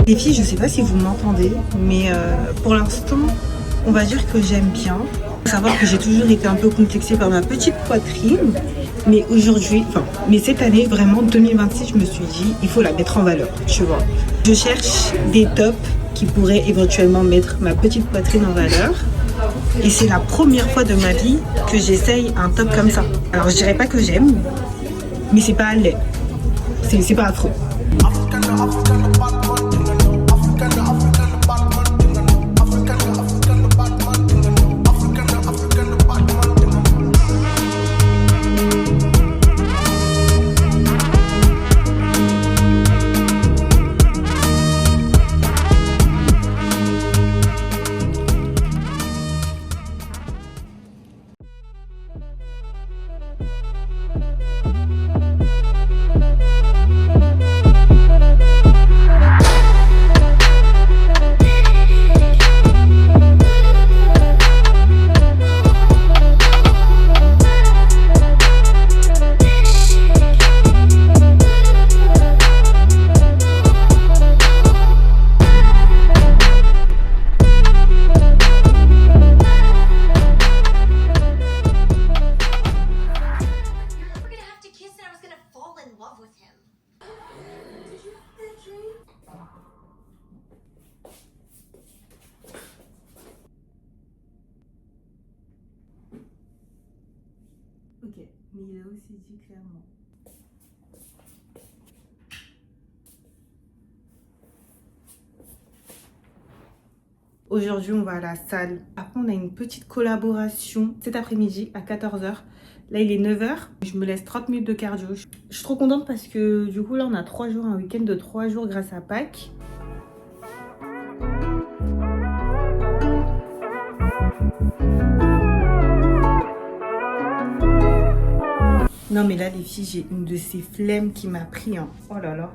Les filles, je sais pas si vous m'entendez, mais pour l'instant, on va dire que j'aime bien. Faut savoir que j'ai toujours été un peu complexée par ma petite poitrine, mais aujourd'hui, mais cette année, vraiment 2026, je me suis dit, il faut la mettre en valeur, tu vois. Je cherche des tops qui pourraient éventuellement mettre ma petite poitrine en valeur. Et c'est la première fois de ma vie que j'essaye un top comme ça. Alors je dirais pas que j'aime, mais c'est pas laid, c'est pas affreux. Ok, mais il a aussi dit clairement. Aujourd'hui, on va à la salle. Après, on a une petite collaboration cet après-midi à 14 h. Là, il est 9 h. Je me laisse 30 minutes de cardio. Je suis trop contente parce que du coup, là, on a 3 jours, un week-end de 3 jours grâce à Pâques. Non mais là les filles, j'ai une de ces flemmes qui m'a pris, hein. Oh là là.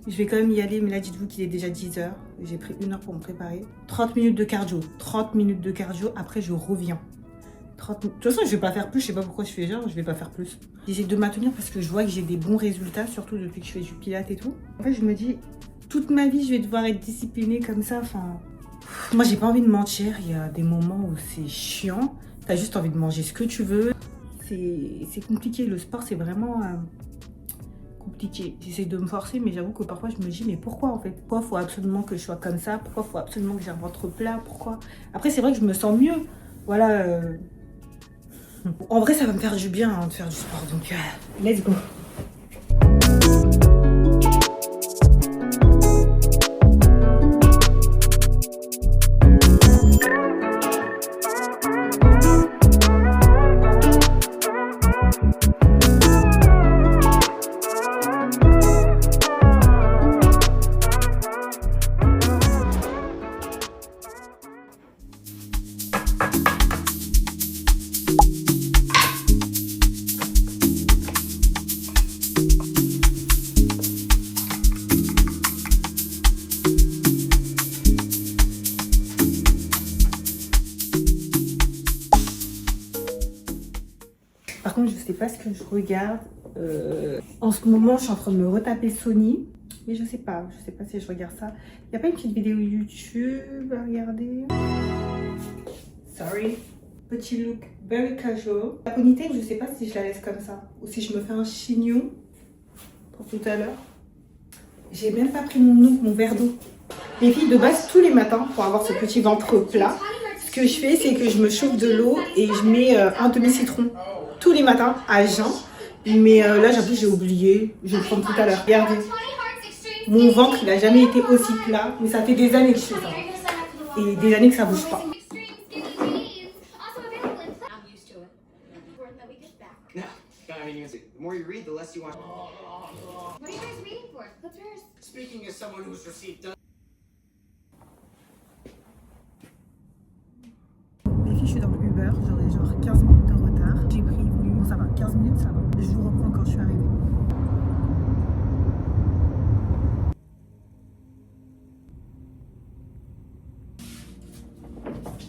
Je vais quand même y aller, mais là dites-vous qu'il est déjà 10 h. J'ai pris 1 heure pour me préparer. 30 minutes de cardio. 30 minutes de cardio, après je reviens. 30... De toute façon, je vais pas faire plus, je sais pas pourquoi je fais genre, je vais pas faire plus. J'essaie de maintenir parce que je vois que j'ai des bons résultats, surtout depuis que je fais du pilates et tout. En fait, je me dis, toute ma vie, je vais devoir être disciplinée comme ça, enfin... Moi, j'ai pas envie de mentir, il y a des moments où c'est chiant. T'as juste envie de manger ce que tu veux. C'est compliqué, le sport c'est vraiment compliqué. J'essaie de me forcer, mais j'avoue que parfois je me dis mais pourquoi en fait? Pourquoi faut absolument que je sois comme ça? Pourquoi faut absolument que j'ai un ventre plat? Pourquoi? Après c'est vrai que je me sens mieux, voilà. En vrai ça va me faire du bien hein, de faire du sport, donc let's go. Par contre, je sais pas ce que je regarde. En ce moment, je suis en train de me retaper Sony. Mais je sais pas si je regarde ça. Il n'y a pas une petite vidéo YouTube à regarder? Sorry. Petit look very casual. La ponytail, je sais pas si je la laisse comme ça. Ou si je me fais un chignon. Pour tout à l'heure. J'ai même pas pris mon verre d'eau. Les filles, de base, tous les matins, pour avoir ce petit ventre plat, ce que je fais, c'est que je me chauffe de l'eau et je mets un demi-citron. Tous les matins à jeun, mais là j'avoue j'ai oublié, je vais le prendre tout à l'heure. Regardez, mon ventre il a jamais été aussi plat, mais ça fait des années que je fais ça et des années que ça bouge pas. Les filles, je suis dans le Uber, j'aurai genre 15 minutes de retard. J'ai prévenu, bon ça va, 15 minutes ça va. Je vous reprends quand je suis arrivée.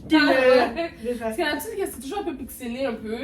De Parce ça. que d'habitude, c'est toujours un peu pixelé, un peu.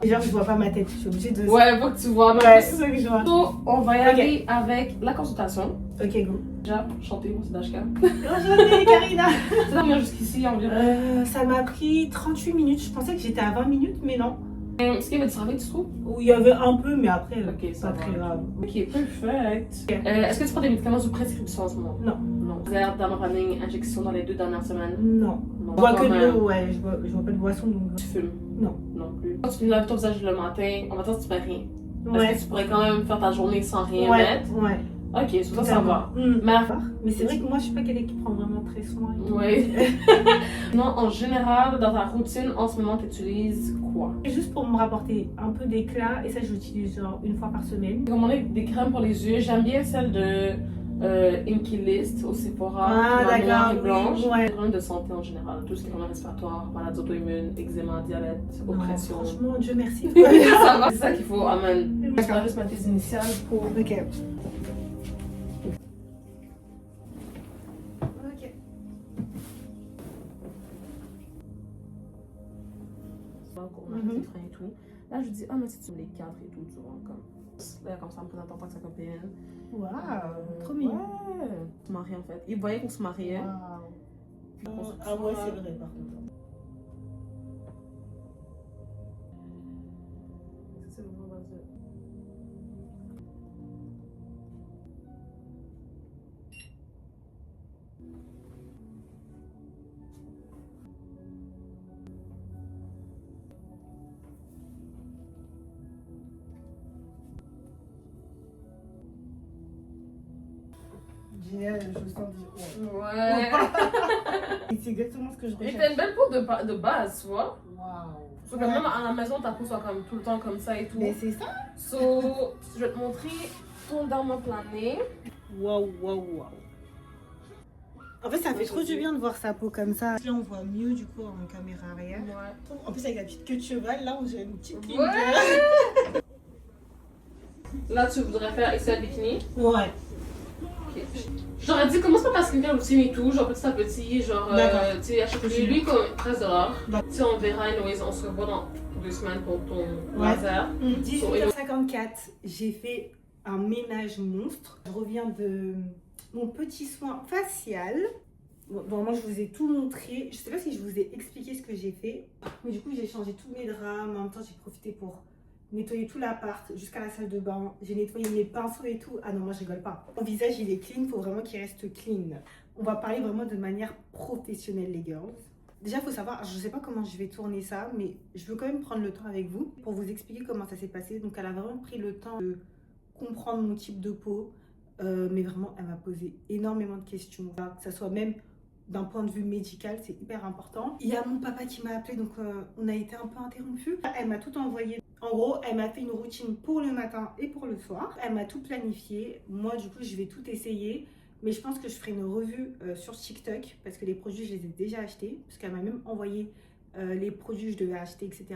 Et genre, je vois pas ma tête, je suis obligée de. Ouais, faut que tu vois. Ouais, c'est ça que je vois. So, on va y aller avec la consultation. Ok, go. Déjà, chanter, moi c'est Dashka. Enchantée, Karina. Ça va venir jusqu'ici environ. Ça m'a pris 38 minutes. Je pensais que j'étais à 20 minutes, mais non. Est-ce qu'il y avait du travail, tu trouves? Où il y avait un peu, mais après, Ok, ça pas va. très grave. Ok, perfect. Est-ce que tu prends des médicaments sous prescription en ce moment? Non. Non. Zère, Damaraming, injection dans les 2 dernières semaines? Non. Non. Je bois que Quand de même. l'eau, ouais. Je bois pas de boisson, donc. Tu fumes? Non. Non plus. Quand tu laves ton visage le matin, en matin, tu fais rien. Ouais. Est-ce que tu pourrais quand même faire ta journée sans rien Ouais. mettre? Ouais. Ok, sur ça va. Mais c'est vrai que moi, je suis pas quelqu'un qui prend vraiment très soin. Ouais. Non, en général, dans ta routine, en ce moment, tu utilises quoi? Juste pour me rapporter un peu d'éclat, et ça, je l'utilise genre une fois par semaine. J'ai commandé des crèmes pour les yeux. J'aime bien celle de Inky List au Sephora. Ah, la noire et d'accord, blanche. oui, ouais. Des problèmes de santé en général. Tout ce qui est problème respiratoire, maladies auto-immunes, eczéma, diabète, Non, oppression. franchement, Dieu merci. Ça va. C'est ça qu'il faut, amen. Je vais D'accord. juste mettre tes initiales pour. Ok. Ok. Encore mettre tes freins et tout. Là, je dis, ah, mais si tu me les cadres et tout, tu vois, comme. Là, comme ça, me présente en tant que sa copine. Waouh, trop mignon. Ouais. On se marie en fait. Il voyait qu'on se mariait. Waouh. Ah ouais, c'est vrai par contre. C'est le moment de. Génial, je me sens dit. Ouais. Et c'est exactement ce que je Et recherche. t'as une belle peau de base, tu vois. Waouh. Parce que même à la maison, ta peau soit comme tout le temps comme ça et tout. Mais c'est ça. So, je vais te montrer ton dermaplané. Waouh, waouh, waouh. En fait, ça fait trop du bien de voir sa peau comme ça. Là, on voit mieux du coup en caméra arrière. Ouais. En plus, avec la petite queue de cheval, là, on dirait une petite ligne. Ouais. Là, tu voudrais faire XL bikini. Ouais. Ok. J'aurais dit, commence par ta skincare routine et tout, genre petit à petit, genre, D'accord. tu sais, achète lui comme 13 $. D'accord. Tu sais, on verra, anyways, on se revoit dans 2 semaines pour ton Ouais. laser. 18h54, j'ai fait un ménage monstre. Je reviens de mon petit soin facial. Bon, vraiment, je vous ai tout montré. Je sais pas si je vous ai expliqué ce que j'ai fait. Mais du coup, j'ai changé tous mes draps. Mais en même temps, j'ai profité pour nettoyer tout l'appart jusqu'à la salle de bain. J'ai nettoyé mes pinceaux et tout. Ah non, moi, je rigole pas. Mon visage, il est clean. Il faut vraiment qu'il reste clean. On va parler vraiment de manière professionnelle, les girls. Déjà, il faut savoir, je ne sais pas comment je vais tourner ça, mais je veux quand même prendre le temps avec vous pour vous expliquer comment ça s'est passé. Donc, elle a vraiment pris le temps de comprendre mon type de peau, mais vraiment, elle m'a posé énormément de questions. Enfin, que ça soit même d'un point de vue médical, c'est hyper important. Il y a mon papa qui m'a appelé, donc on a été un peu interrompus. Elle m'a tout envoyé. En gros, elle m'a fait une routine pour le matin et pour le soir. Elle m'a tout planifié. Moi, du coup, je vais tout essayer. Mais je pense que je ferai une revue sur TikTok parce que les produits, je les ai déjà achetés. Parce qu'elle m'a même envoyé les produits que je devais acheter, etc.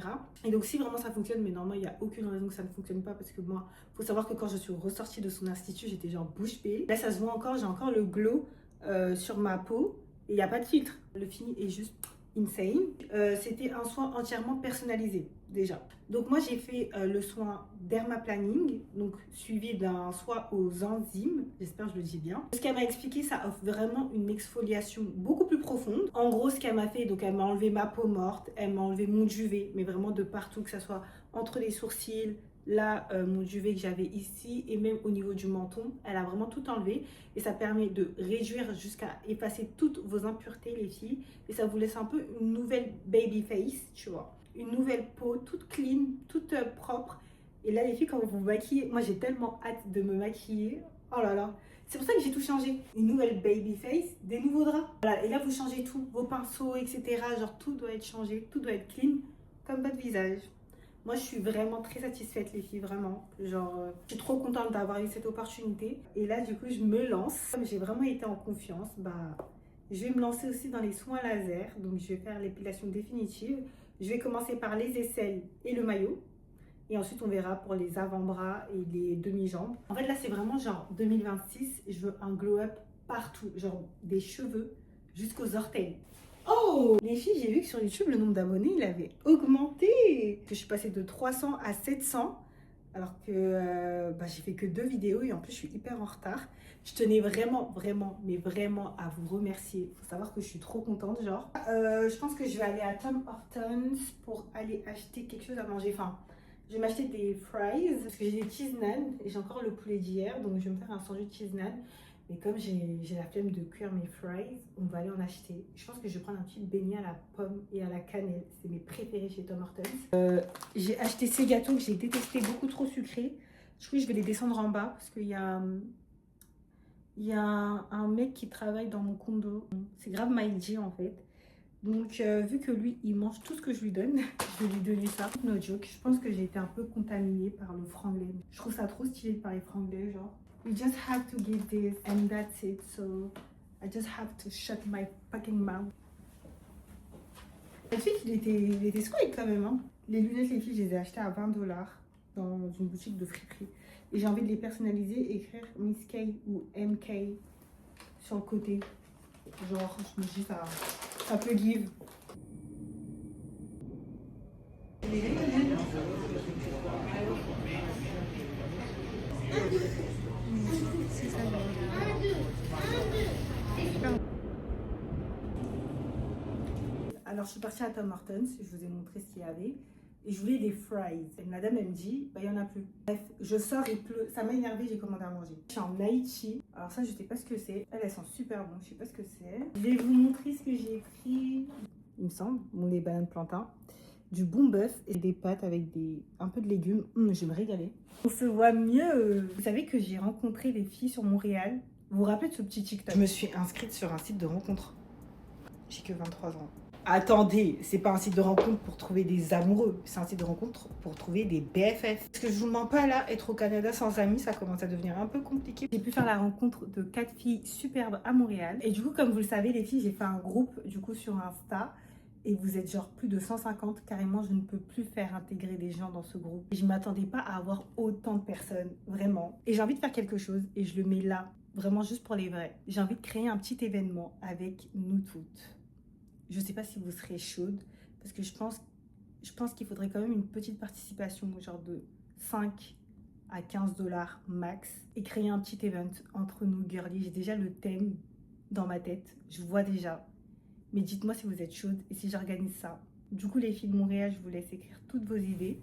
Et donc, si vraiment ça fonctionne, mais normalement, il n'y a aucune raison que ça ne fonctionne pas. Parce que moi, il faut savoir que quand je suis ressortie de son institut, j'étais genre bouche bée. Là, ça se voit encore, j'ai encore le glow sur ma peau. Et il n'y a pas de filtre. Le fini est juste insane. C'était un soin entièrement personnalisé déjà. Donc moi j'ai fait le soin dermaplaning, donc suivi d'un soin aux enzymes, j'espère que je le dis bien. Ce qu'elle m'a expliqué, ça offre vraiment une exfoliation beaucoup plus profonde. En gros, ce qu'elle m'a fait, donc elle m'a enlevé ma peau morte, elle m'a enlevé mon duvet, mais vraiment de partout, que ça soit entre les sourcils, là mon duvet que j'avais ici et même au niveau du menton. Elle a vraiment tout enlevé et ça permet de réduire jusqu'à effacer toutes vos impuretés, les filles, et ça vous laisse un peu une nouvelle baby face, tu vois, une nouvelle peau toute clean, toute propre. Et là les filles, quand vous vous maquillez, moi j'ai tellement hâte de me maquiller, oh là là, c'est pour ça que j'ai tout changé. Une nouvelle baby face, des nouveaux draps, voilà. Et là vous changez tout, vos pinceaux, etc. Genre tout doit être changé, tout doit être clean comme votre visage. Moi, je suis vraiment très satisfaite, les filles, vraiment. Genre, je suis trop contente d'avoir eu cette opportunité. Et là, du coup, je me lance. Comme j'ai vraiment été en confiance, bah, je vais me lancer aussi dans les soins laser. Donc, je vais faire l'épilation définitive. Je vais commencer par les aisselles et le maillot. Et ensuite, on verra pour les avant-bras et les demi-jambes. En fait, là, c'est vraiment genre 2026. Je veux un glow-up partout. Genre des cheveux jusqu'aux orteils. Oh, les filles, j'ai vu que sur YouTube, le nombre d'abonnés, il avait augmenté. Je suis passée de 300 à 700, alors que j'ai fait que 2 vidéos et en plus, je suis hyper en retard. Je tenais vraiment, vraiment, mais vraiment à vous remercier. Il faut savoir que je suis trop contente, genre. Je pense que je vais aller à Tom Hortons pour aller acheter quelque chose à manger. Enfin, je vais m'acheter des fries parce que j'ai des cheese naan et j'ai encore le poulet d'hier, donc je vais me faire un sandwich cheese naan. Mais comme j'ai la flemme de cuire mes fries, on va aller en acheter. Je pense que je vais prendre un petit beignet à la pomme et à la cannelle. C'est mes préférés chez Tom Hortons. J'ai acheté ces gâteaux que j'ai détestés, beaucoup trop sucrés. Du coup, je vais les descendre en bas parce qu'il y a un mec qui travaille dans mon condo. C'est grave Maïji en fait. Donc, vu que lui, il mange tout ce que je lui donne, je vais lui donner ça. No joke, je pense que j'ai été un peu contaminée par le franglais. Je trouve ça trop stylé de parler franglais, genre. We just have to give this and that's it. So, I just have to shut my fucking mouth. Le fait il était squat quand même. Hein. Les lunettes, les filles, je les ai achetées à 20$ dans une boutique de friperie. Et j'ai envie de les personnaliser et écrire Miss K ou MK sur le côté. Genre, je me dis, ça peut give. C'est ça, alors, je suis partie à Tom Hortons, je vous ai montré ce qu'il y avait. Et je voulais des fries. Et madame, elle me dit, il n'y en a plus. Bref, je sors, il pleut. Ça m'a énervé, j'ai commandé à manger. Je suis en Naichi. Alors ça, je sais pas ce que c'est. Elles sent super bon, je sais pas ce que c'est. Je vais vous montrer ce que j'ai pris. Il me semble, mon lait banane plantain. Du bon bœuf et des pâtes avec un peu de légumes. Je vais me régaler. On se voit mieux. Vous savez que j'ai rencontré des filles sur Montréal. Vous vous rappelez de ce petit TikTok? Je me suis inscrite sur un site de rencontre. J'ai que 23 ans. Attendez, c'est pas un site de rencontre pour trouver des amoureux, c'est un site de rencontre pour trouver des BFF. Parce que je vous mens pas là, être au Canada sans amis, ça commence à devenir un peu compliqué. J'ai pu faire la rencontre de 4 filles superbes à Montréal. Et du coup, comme vous le savez, les filles, j'ai fait un groupe du coup sur Insta. Et vous êtes genre plus de 150, carrément, je ne peux plus faire intégrer des gens dans ce groupe. Et je m'attendais pas à avoir autant de personnes, vraiment. Et j'ai envie de faire quelque chose et je le mets là, vraiment juste pour les vrais. J'ai envie de créer un petit événement avec nous toutes. Je ne sais pas si vous serez chaude, parce que je pense qu'il faudrait quand même une petite participation, genre de 5 à 15$ max, et créer un petit event entre nous girlies. J'ai déjà le thème dans ma tête, je vois déjà. Mais dites-moi si vous êtes chaude et si j'organise ça. Du coup, les filles de Montréal, je vous laisse écrire toutes vos idées.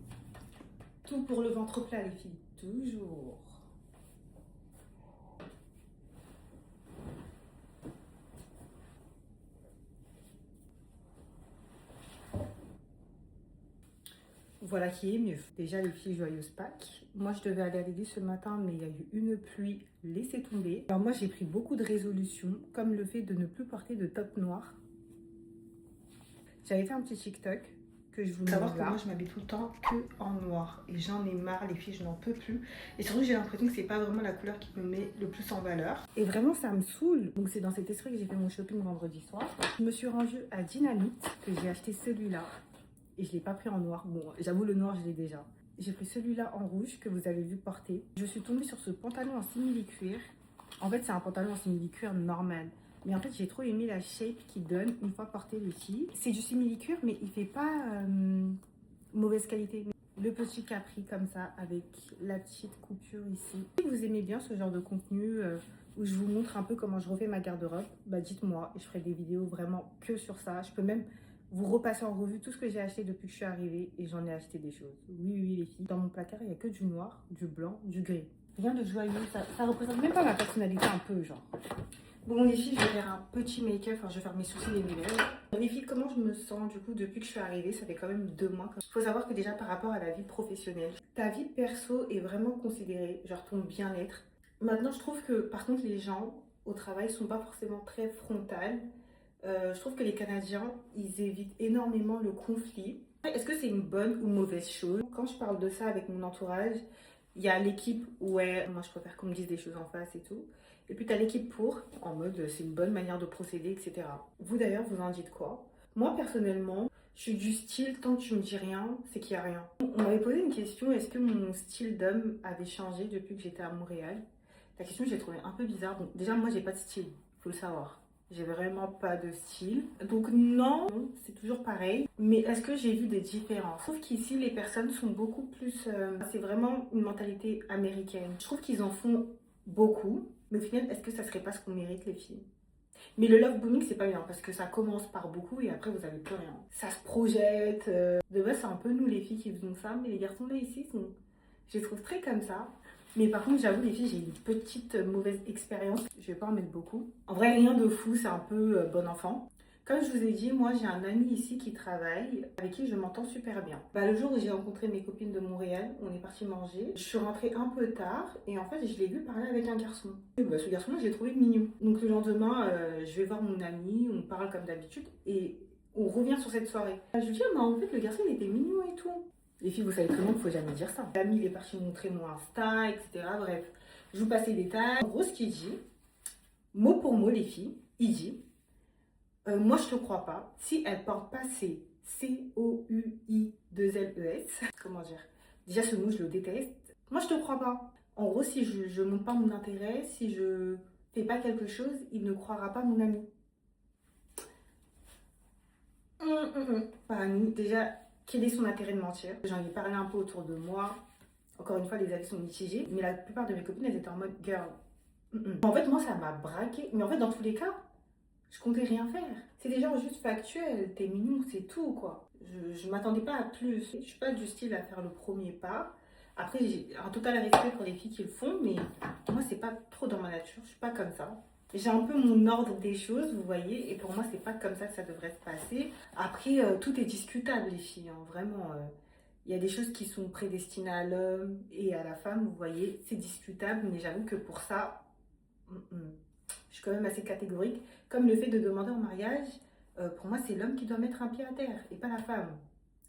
Tout pour le ventre plat, les filles, toujours. Voilà qui est mieux. Déjà, les filles, joyeuse Pâques. Moi, je devais aller à l'église ce matin, mais il y a eu une pluie, laissez tomber. Alors moi, j'ai pris beaucoup de résolutions, comme le fait de ne plus porter de top noir. J'avais fait un petit TikTok que je vous montre là. Moi, je m'habille tout le temps que en noir. Et j'en ai marre, les filles, je n'en peux plus. Et surtout, j'ai l'impression que c'est pas vraiment la couleur qui me met le plus en valeur. Et vraiment, ça me saoule. Donc, c'est dans cet esprit que j'ai fait mon shopping vendredi soir. Je me suis rendue à Dynamite, que j'ai acheté celui-là. Et je ne l'ai pas pris en noir. Bon, j'avoue, le noir, je l'ai déjà. J'ai pris celui-là en rouge que vous avez vu porter. Je suis tombée sur ce pantalon en simili-cuir. En fait, c'est un pantalon en simili-cuir normal. Mais en fait, j'ai trop aimé la shape qu'il donne une fois porté les filles. C'est du simili-cuir, mais il fait pas mauvaise qualité. Le petit capri comme ça, avec la petite coupure ici. Si vous aimez bien ce genre de contenu où je vous montre un peu comment je refais ma garde-robe, bah dites-moi. Et je ferai des vidéos vraiment que sur ça. Je peux même vous repasser en revue tout ce que j'ai acheté depuis que je suis arrivée. Et j'en ai acheté des choses. Oui, les filles. Dans mon placard, il n'y a que du noir, du blanc, du gris. Rien de joyeux. Ça représente même pas ma personnalité un peu, genre. Bon, les filles, je vais faire un petit make-up. Enfin, je vais faire mes sourcils et mes lèvres. Les filles, comment je me sens, du coup, depuis que je suis arrivée? Ça fait quand même 2 mois. Il faut savoir que déjà, par rapport à la vie professionnelle, ta vie perso est vraiment considérée, genre ton bien-être. Maintenant, je trouve que, par contre, les gens au travail sont pas forcément très frontales. Je trouve que les Canadiens, ils évitent énormément le conflit. Est-ce que c'est une bonne ou mauvaise chose? Quand je parle de ça avec mon entourage, il y a l'équipe, ouais, moi je préfère qu'on me dise des choses en face et tout. Et puis tu as l'équipe pour, en mode c'est une bonne manière de procéder, etc. Vous d'ailleurs, vous en dites quoi? Moi personnellement, je suis du style, tant que tu me dis rien, c'est qu'il n'y a rien. On m'avait posé une question, est-ce que mon style d'homme avait changé depuis que j'étais à Montréal? La question, je l'ai trouvée un peu bizarre. Bon, déjà, moi, j'ai pas de style, faut le savoir. J'ai vraiment pas de style. Donc non, c'est toujours pareil. Mais est-ce que j'ai vu des différences? Je trouve qu'ici, les personnes sont beaucoup plus... c'est vraiment une mentalité américaine. Je trouve qu'ils en font beaucoup. Mais au final, est-ce que ça serait pas ce qu'on mérite, les filles? Mais le love booming, c'est pas bien parce que ça commence par beaucoup et après, vous avez plus rien. Ça se projette. De base, c'est un peu nous, les filles, qui faisons ça. Mais les garçons, là, ici, sont... je les trouve très comme ça. Mais par contre, j'avoue, les filles, j'ai une petite mauvaise expérience. Je vais pas en mettre beaucoup. En vrai, rien de fou, c'est un peu bon enfant. Comme je vous ai dit, moi, j'ai un ami ici qui travaille, avec qui je m'entends super bien. Le jour où j'ai rencontré mes copines de Montréal, on est parti manger. Je suis rentrée un peu tard et en fait, je l'ai vu parler avec un garçon. Et ce garçon-là, je l'ai trouvé mignon. Donc le lendemain, je vais voir mon ami, on parle comme d'habitude et on revient sur cette soirée. Je lui dis, mais en fait, le garçon, il était mignon et tout. Les filles, vous savez très bien qu'il ne faut jamais dire ça. L'ami, il est parti montrer mon Insta, etc. Bref, je vous passe les détails. En gros, ce qu'il dit, mot pour mot, les filles, il dit moi, je te crois pas. Si elle porte pas ses COUI2LES, comment dire? Déjà, ce mot, je le déteste. Moi, je te crois pas. En gros, si je montre pas mon intérêt, si je fais pas quelque chose, il ne croira pas mon ami. Pas nous. Déjà, quel est son intérêt de mentir? J'en ai parlé un peu autour de moi. Encore une fois, les avis sont mitigés. Mais la plupart de mes copines, elles étaient en mode girl. En fait, moi, ça m'a braqué. Mais en fait, dans tous les cas, je comptais rien faire. C'était genre juste factuel. T'es mignon, c'est tout, quoi. Je m'attendais pas à plus. Je suis pas du style à faire le premier pas. Après, j'ai un total respect pour les filles qui le font. Mais moi, c'est pas trop dans ma nature. Je suis pas comme ça. J'ai un peu mon ordre des choses, vous voyez, et pour moi, c'est pas comme ça que ça devrait se passer. Après, tout est discutable, les filles, hein, vraiment. Il y a des choses qui sont prédestinées à l'homme et à la femme, vous voyez, c'est discutable, mais j'avoue que pour ça, je suis quand même assez catégorique. Comme le fait de demander en mariage, pour moi, c'est l'homme qui doit mettre un pied à terre et pas la femme.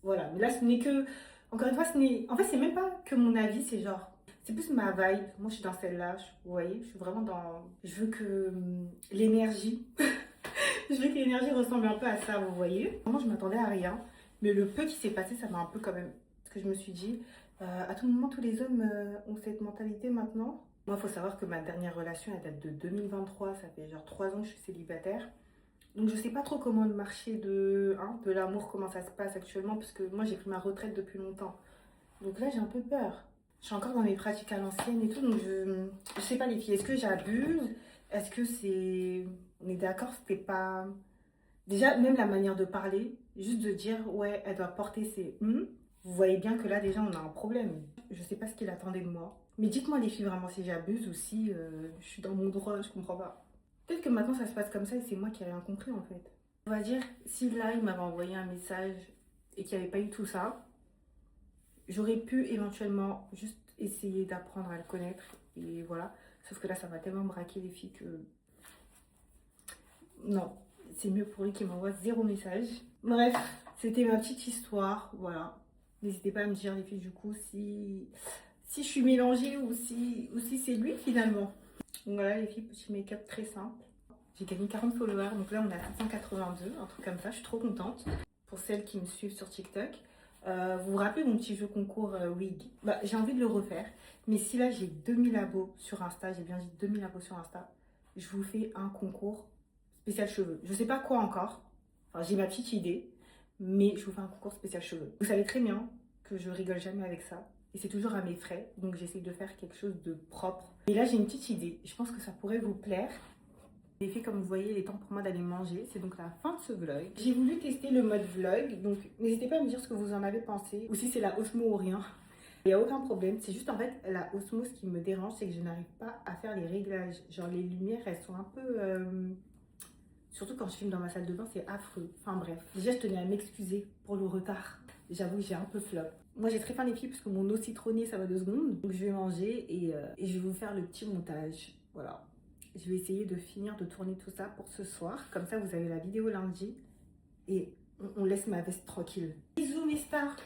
Voilà, mais là, ce n'est que... Encore une fois, en fait, c'est même pas que mon avis, c'est genre... C'est plus ma vibe. Moi, je suis dans celle-là. Vous voyez, je suis vraiment dans... Je veux que l'énergie... je veux que l'énergie ressemble un peu à ça, vous voyez. Vraiment, je m'attendais à rien. Mais le peu qui s'est passé, ça m'a un peu quand même... Parce que je me suis dit, à tout moment, tous les hommes ont cette mentalité maintenant. Moi, il faut savoir que ma dernière relation, elle date de 2023. Ça fait genre 3 ans que je suis célibataire. Donc, je sais pas trop comment le marché de l'amour, comment ça se passe actuellement. Parce que moi, j'ai pris ma retraite depuis longtemps. Donc là, j'ai un peu peur. Je suis encore dans mes pratiques à l'ancienne et tout, donc je sais pas les filles, est-ce que j'abuse? Est-ce que c'est... On est d'accord, c'était pas... Déjà, même la manière de parler, juste de dire, ouais, elle doit porter ses... Vous voyez bien que là, déjà, on a un problème. Je sais pas ce qu'il attendait de moi. Mais dites-moi les filles, vraiment, si j'abuse ou si je suis dans mon droit, je comprends pas. Peut-être que maintenant, ça se passe comme ça et c'est moi qui n'ai rien compris, en fait. On va dire, si là, il m'avait envoyé un message et qu'il n'y avait pas eu tout ça, j'aurais pu éventuellement juste essayer d'apprendre à le connaître et voilà. Sauf que là, ça m'a tellement braqué les filles que... Non, c'est mieux pour lui qu'il m'envoie 0 message. Bref, c'était ma petite histoire, voilà. N'hésitez pas à me dire les filles du coup si je suis mélangée ou si c'est lui finalement. Donc voilà les filles, petit make-up très simple. J'ai gagné 40 followers, donc là on est à 782, un truc comme ça, je suis trop contente. Pour celles qui me suivent sur TikTok. Vous vous rappelez mon petit jeu concours wig? J'ai envie de le refaire. Mais si là j'ai 2000 abos sur Insta, j'ai bien dit 2000 abos sur Insta, je vous fais un concours spécial cheveux. Je sais pas quoi encore. Enfin, j'ai ma petite idée. Mais je vous fais un concours spécial cheveux. Vous savez très bien que je rigole jamais avec ça. Et c'est toujours à mes frais. Donc j'essaie de faire quelque chose de propre. Et là j'ai une petite idée. Je pense que ça pourrait vous plaire. J'ai fait comme vous voyez, il est temps pour moi d'aller manger. C'est donc la fin de ce vlog. J'ai voulu tester le mode vlog. Donc n'hésitez pas à me dire ce que vous en avez pensé. Ou si c'est la Osmo ou rien. Il n'y a aucun problème. C'est juste en fait la Osmo, ce qui me dérange, c'est que je n'arrive pas à faire les réglages. Genre les lumières, elles sont un peu... Surtout quand je filme dans ma salle de bain, c'est affreux. Enfin bref. Déjà, je tenais à m'excuser pour le retard. J'avoue, j'ai un peu flop. Moi, j'ai très faim les filles parce que mon eau citronnée, ça va 2 secondes. Donc je vais manger et je vais vous faire le petit montage. Voilà. Je vais essayer de finir de tourner tout ça pour ce soir. Comme ça, vous avez la vidéo lundi. Et on laisse ma veste tranquille. Bisous mes stars!